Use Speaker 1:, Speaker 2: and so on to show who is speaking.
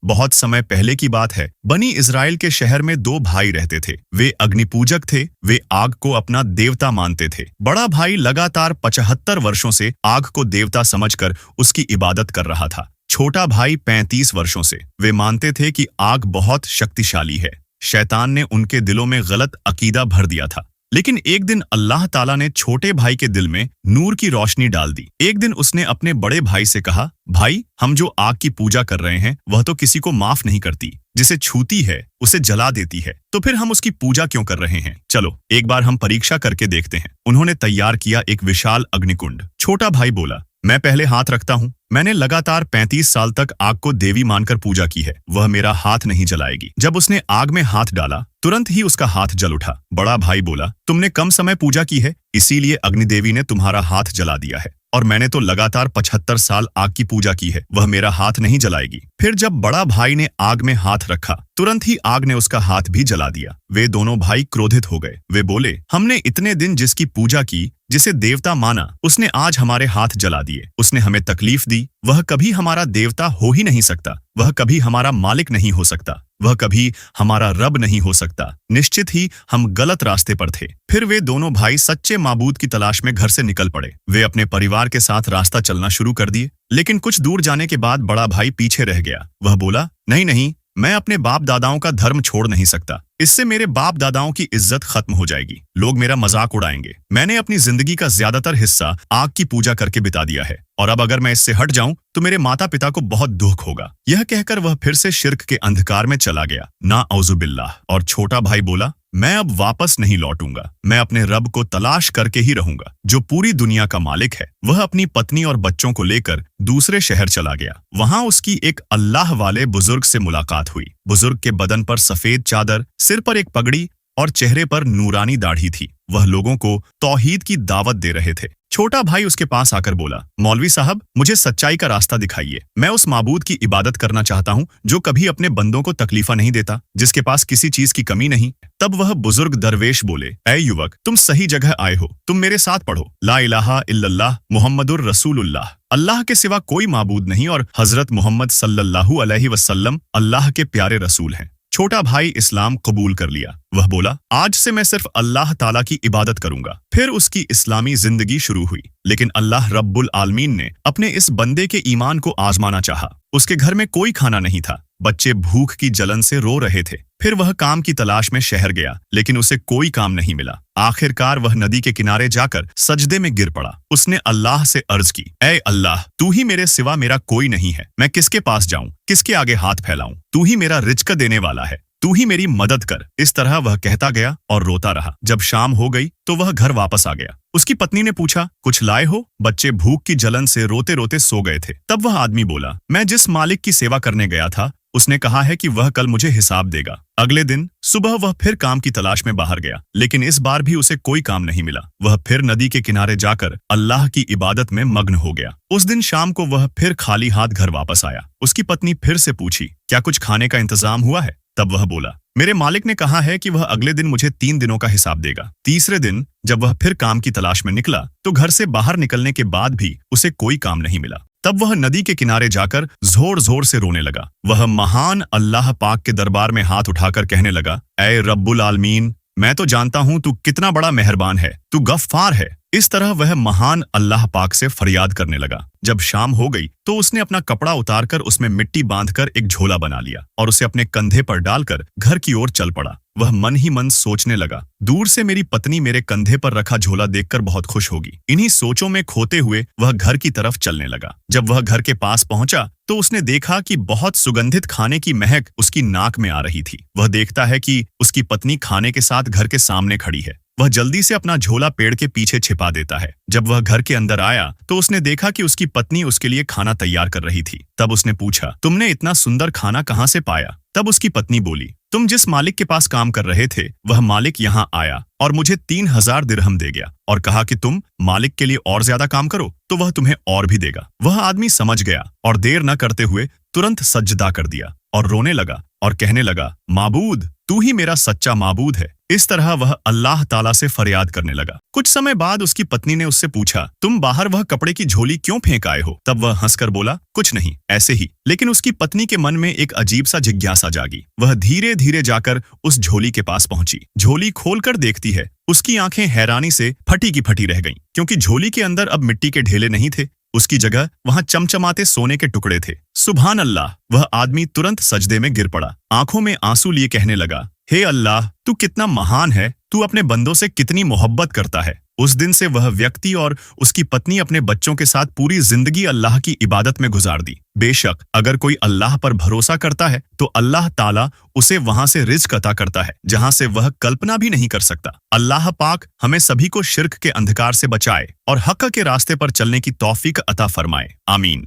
Speaker 1: बहुत समय पहले की बात है। बनी इज़राइल के शहर में दो भाई रहते थे। वे अग्निपूजक थे। वे आग को अपना देवता मानते थे। बड़ा भाई लगातार 75 वर्षों से आग को देवता समझकर उसकी इबादत कर रहा था। छोटा भाई 35 वर्षों से। वे मानते थे कि आग बहुत शक्तिशाली है। शैतान ने उनके दिलों में गलत अकीदा भर दिया था। लेकिन एक दिन अल्लाह ताला ने छोटे भाई के दिल में नूर की रोशनी डाल दी। एक दिन उसने अपने बड़े भाई से कहा, भाई, हम जो आग की पूजा कर रहे हैं वह तो किसी को माफ नहीं करती। जिसे छूती है उसे जला देती है। तो फिर हम उसकी पूजा क्यों कर रहे हैं? चलो एक बार हम परीक्षा करके देखते हैं। उन्होंने तैयार किया एक विशाल अग्निकुंड। छोटा भाई बोला, मैं पहले हाथ रखता हूँ। मैंने लगातार 35 साल तक आग को देवी मानकर पूजा की है। वह मेरा हाथ नहीं जलाएगी। जब उसने आग में हाथ डाला तुरंत ही उसका हाथ जल उठा। बड़ा भाई बोला, तुमने कम समय पूजा की है, इसीलिए अग्निदेवी ने तुम्हारा हाथ जला दिया है। और मैंने तो लगातार 75 साल आग की पूजा की है, वह मेरा हाथ नहीं जलाएगी। फिर जब बड़ा भाई ने आग में हाथ रखा तुरंत ही आग ने उसका हाथ भी जला दिया। वे दोनों भाई क्रोधित हो गए। वे बोले, हमने इतने दिन जिसकी पूजा की, जिसे देवता माना, उसने आज हमारे हाथ जला दिए। उसने हमें तकलीफ दी। वह कभी हमारा देवता हो ही नहीं सकता। वह कभी हमारा मालिक नहीं हो सकता। वह कभी हमारा रब नहीं हो सकता। निश्चित ही हम गलत रास्ते पर थे। फिर वे दोनों भाई सच्चे माबूद की तलाश में घर से निकल पड़े। वे अपने परिवार के साथ रास्ता चलना शुरू कर दिए। लेकिन कुछ दूर जाने के बाद बड़ा भाई पीछे रह गया। वह बोला, नहीं नहीं, मैं अपने बाप दादाओं का धर्म छोड़ नहीं सकता। इससे मेरे बाप दादाओं की इज्जत खत्म हो जाएगी। लोग मेरा मजाक उड़ाएंगे। मैंने अपनी जिंदगी का ज्यादातर हिस्सा आग की पूजा करके बिता दिया है और अब अगर मैं इससे हट जाऊं तो मेरे माता पिता को बहुत दुख होगा। यह कहकर वह फिर से शिर्क के अंधकार में चला गया। ना औजुबिल्लाह। और छोटा भाई बोला, मैं अब वापस नहीं लौटूंगा। मैं अपने रब को तलाश करके ही रहूंगा, जो पूरी दुनिया का मालिक है। वह अपनी पत्नी और बच्चों को लेकर दूसरे शहर चला गया। वहां उसकी एक अल्लाह वाले बुजुर्ग से मुलाकात हुई। बुजुर्ग के बदन पर सफेद चादर, सिर पर एक पगड़ी और चेहरे पर नूरानी दाढ़ी थी। वह लोगों को तौहीद की दावत दे रहे थे। छोटा भाई उसके पास आकर बोला, मौलवी साहब, मुझे सच्चाई का रास्ता दिखाइए। मैं उस माबूद की इबादत करना चाहता हूँ जो कभी अपने बंदों को तकलीफा नहीं देता, जिसके पास किसी चीज की कमी नहीं। तब वह बुजुर्ग दरवेश बोले, ऐ युवक, तुम सही जगह आए हो। तुम मेरे साथ पढ़ो, ला इलाहा इल्लल्लाह मुहम्मदुर रसूलुल्लाह। अल्लाह के सिवा कोई माबूद नहीं और हजरत मोहम्मद सल्लल्लाहु अलैहि वसल्लम अल्लाह के प्यारे रसूल हैं। छोटा भाई इस्लाम कबूल कर लिया। वह बोला, आज से मैं सिर्फ अल्लाह ताला की इबादत करूंगा। फिर उसकी इस्लामी जिंदगी शुरू हुई। लेकिन अल्लाह रब्बुल आलमीन ने अपने इस बंदे के ईमान को आजमाना चाहा। उसके घर में कोई खाना नहीं था। बच्चे भूख की जलन से रो रहे थे। फिर वह काम की तलाश में शहर गया, लेकिन उसे कोई काम नहीं मिला। आखिरकार वह नदी के किनारे जाकर सजदे में गिर पड़ा। उसने अल्लाह से अर्ज की, ऐ अल्लाह, तू ही मेरे सिवा मेरा कोई नहीं है। मैं किसके पास जाऊं, किसके आगे हाथ फैलाऊं? तू ही मेरा रिज्क देने वाला है। तू ही मेरी मदद कर। इस तरह वह कहता गया और रोता रहा। जब शाम हो गई तो वह घर वापस आ गया। उसकी पत्नी ने पूछा, कुछ लाए हो? बच्चे भूख की जलन से रोते रोते सो गए थे। तब वह आदमी बोला, मैं जिस मालिक की सेवा करने गया था उसने कहा है कि वह कल मुझे हिसाब देगा। अगले दिन सुबह वह फिर काम की तलाश में बाहर गया, लेकिन इस बार भी उसे कोई काम नहीं मिला। वह फिर नदी के किनारे जाकर अल्लाह की इबादत में मग्न हो गया। उस दिन शाम को वह फिर खाली हाथ घर वापस आया। उसकी पत्नी फिर से पूछी, क्या कुछ खाने का इंतजाम हुआ है? तब वह बोला, मेरे मालिक ने कहा है कि वह अगले दिन मुझे 3 दिनों का हिसाब देगा। तीसरे दिन जब वह फिर काम की तलाश में निकला तो घर से बाहर निकलने के बाद भी उसे कोई काम नहीं मिला। तब वह नदी के किनारे जाकर जोर जोर से रोने लगा। वह महान अल्लाह पाक के दरबार में हाथ उठाकर कहने लगा, ऐ रब्बुल आलमीन, मैं तो जानता हूँ तू कितना बड़ा मेहरबान है, तू गफ्फार है। इस तरह वह महान अल्लाह पाक से फरियाद करने लगा। जब शाम हो गई तो उसने अपना कपड़ा उतारकर उसमें मिट्टी बांधकर एक झोला बना लिया और उसे अपने कंधे पर डालकर घर की ओर चल पड़ा। वह मन ही मन सोचने लगा, दूर से मेरी पत्नी मेरे कंधे पर रखा झोला देखकर बहुत खुश होगी। इन्हीं सोचों में खोते हुए वह घर की तरफ चलने लगा। जब वह घर के पास पहुंचा तो उसने देखा कि बहुत सुगंधित खाने की महक उसकी नाक में आ रही थी। वह देखता है कि उसकी पत्नी खाने के साथ घर के सामने खड़ी है। वह जल्दी से अपना झोला पेड़ के पीछे छिपा देता है। जब वह घर के अंदर आया तो उसने देखा कि उसकी पत्नी उसके लिए खाना तैयार कर रही थी। तब उसने पूछा, तुमने इतना सुंदर खाना कहाँ से पाया? तब उसकी पत्नी बोली, तुम जिस मालिक के पास काम कर रहे थे वह मालिक यहाँ आया और मुझे 3000 दिरहम दे गया और कहा कि तुम मालिक के लिए और ज्यादा काम करो तो वह तुम्हें और भी देगा। वह आदमी समझ गया और देर न करते हुए तुरंत सजदा कर दिया और रोने लगा और कहने लगा, माबूद, तू ही मेरा सच्चा माबूद है। इस तरह वह अल्लाह ताला से फरियाद करने लगा। कुछ समय बाद उसकी पत्नी ने उससे पूछा, तुम बाहर वह कपड़े की झोली क्यों फेंक आए हो? तब वह हंसकर बोला, कुछ नहीं, ऐसे ही। लेकिन उसकी पत्नी के मन में एक अजीब सा जिज्ञासा जागी। वह धीरे धीरे जाकर उस झोली के पास पहुंची। झोली खोलकर देखती है, उसकी आंखें हैरानी से फटी की फटी रह गईं, क्योंकि झोली के अंदर अब मिट्टी के ढेले नहीं थे। उसकी जगह वहां चमचमाते सोने के टुकड़े थे। सुभान अल्लाह! वह आदमी तुरंत सजदे में गिर पड़ा। आंखों में आंसू लिए कहने लगा, हे अल्लाह, तू कितना महान है, तू अपने बंदों से कितनी मोहब्बत करता है। उस दिन से वह व्यक्ति और उसकी पत्नी अपने बच्चों के साथ पूरी जिंदगी अल्लाह की इबादत में गुजार दी। बेशक अगर कोई अल्लाह पर भरोसा करता है तो अल्लाह ताला उसे वहां से रिज़्क अता करता है जहां से वह कल्पना भी नहीं कर सकता। अल्लाह पाक हमें सभी को शिर्क के अंधकार से बचाए और हक के रास्ते पर चलने की तौफीक अता फरमाए। आमीन।